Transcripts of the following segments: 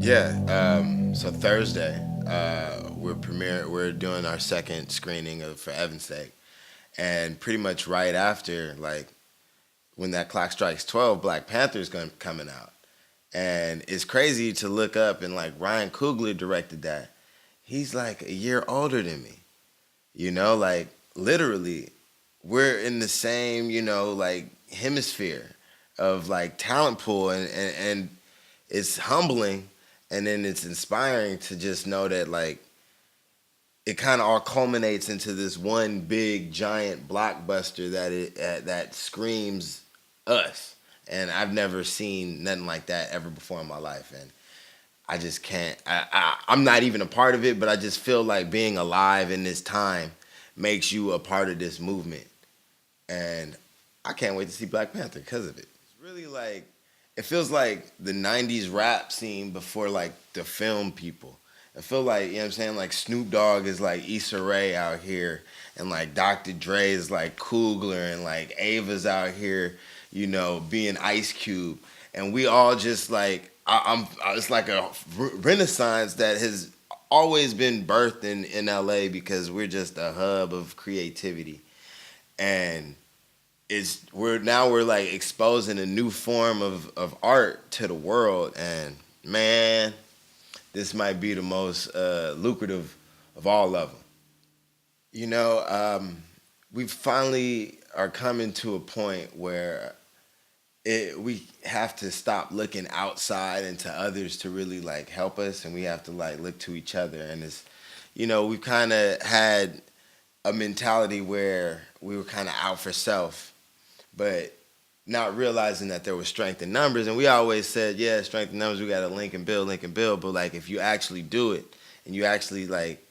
Yeah. So Thursday, we're doing our second screening of For Evan's Sake, and pretty much right after, like when that clock strikes 12, Black Panther's going coming out, and it's crazy to look up and like Ryan Coogler directed that. He's like a year older than me, like literally, we're in the same, like hemisphere of like talent pool, and it's humbling, and then it's inspiring to just know that like it kind of all culminates into this one big giant blockbuster that screams us. And I've never seen nothing like that ever before in my life, and I just can't. I'm not even a part of it, but I just feel like being alive in this time makes you a part of this movement, and I can't wait to see Black Panther because of it. It's really like it feels like the '90s rap scene before like the film people. I feel like, what I'm saying, like Snoop Dogg is like Issa Rae out here, and like Dr. Dre is like Coogler, and like Ava's out here, being Ice Cube, and we all just like it's like a renaissance that has always been birthed in LA because we're just a hub of creativity, and we're like exposing a new form of art to the world, and man, this might be the most lucrative of all of them. We finally are coming to a point where we have to stop looking outside and to others to really like help us, and we have to like look to each other. And we've kind of had a mentality where we were kind of out for self, but not realizing that there was strength in numbers. And we always said, yeah, strength in numbers, we got to link and build. But like, if you actually do it and you actually like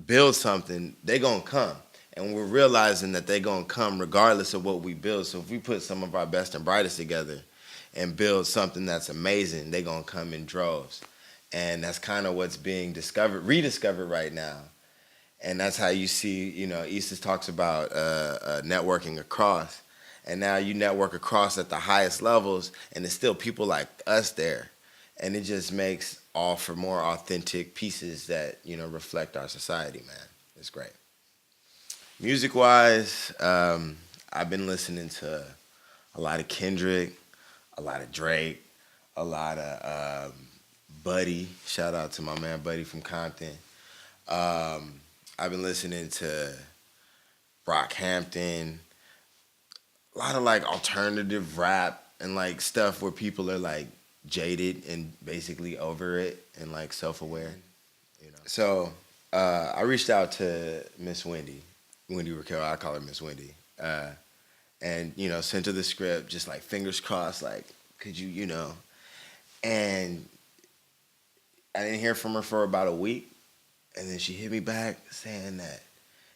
build something, they going to come. And we're realizing that they going to come regardless of what we build. So if we put some of our best and brightest together and build something that's amazing, they going to come in droves. And that's kind of what's being rediscovered right now. And that's how you see, Issa talks about networking across. And now you network across at the highest levels, and there's still people like us there. And it just makes all for more authentic pieces that, reflect our society, man. It's great. Music-wise, I've been listening to a lot of Kendrick, a lot of Drake, a lot of Buddy. Shout out to my man Buddy from Compton. I've been listening to Brockhampton, a lot of like alternative rap and like stuff where people are like jaded and basically over it and like self-aware. So I reached out to Miss Wendy Raquel. I call her Miss Wendy, and sent her the script, just like fingers crossed, like could you, and I didn't hear from her for about a week, and then she hit me back saying that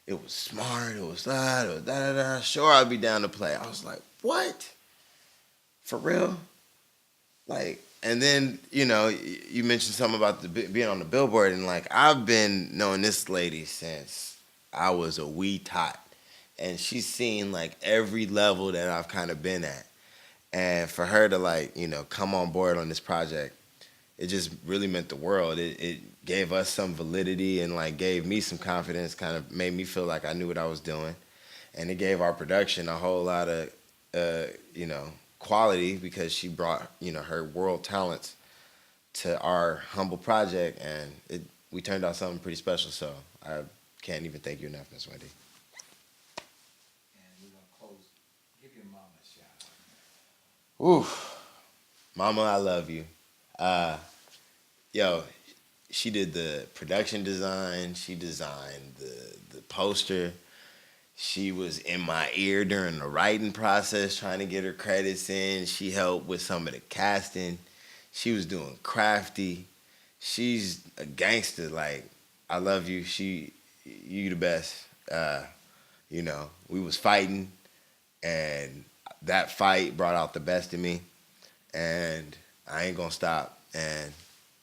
it was smart, it was that, it was da da da. Sure, I'd be down to play. I was like, what? For real? Like, and then you mentioned something about being on the billboard, and like I've been knowing this lady since I was a wee tot, and she's seen like every level that I've kind of been at, and for her to like come on board on this project, it just really meant the world. It gave us some validity and like gave me some confidence, kind of made me feel like I knew what I was doing. And it gave our production a whole lot of, quality because she brought, her world talents to our humble project, and we turned out something pretty special. So I can't even thank you enough, Miss Wendy. And we're going to close. Give your mama a shout out. Ooh, Mama, I love you. Yo, she did the production design. She designed the poster. She was in my ear during the writing process, trying to get her credits in. She helped with some of the casting. She was doing crafty. She's a gangster. Like, I love you. You the best. We was fighting, and that fight brought out the best in me. And I ain't gonna stop. And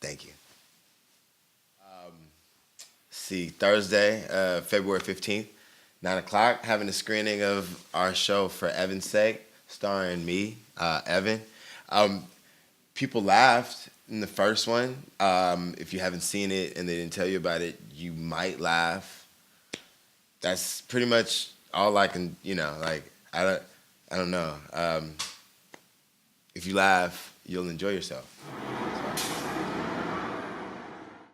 thank you. See, Thursday, February 15th, 9 o'clock, having a screening of our show For Evan's Sake, starring me, Evan. people laughed in the first one. If you haven't seen it and they didn't tell you about it, you might laugh. That's pretty much all I can, like, I don't know. If you laugh, you'll enjoy yourself.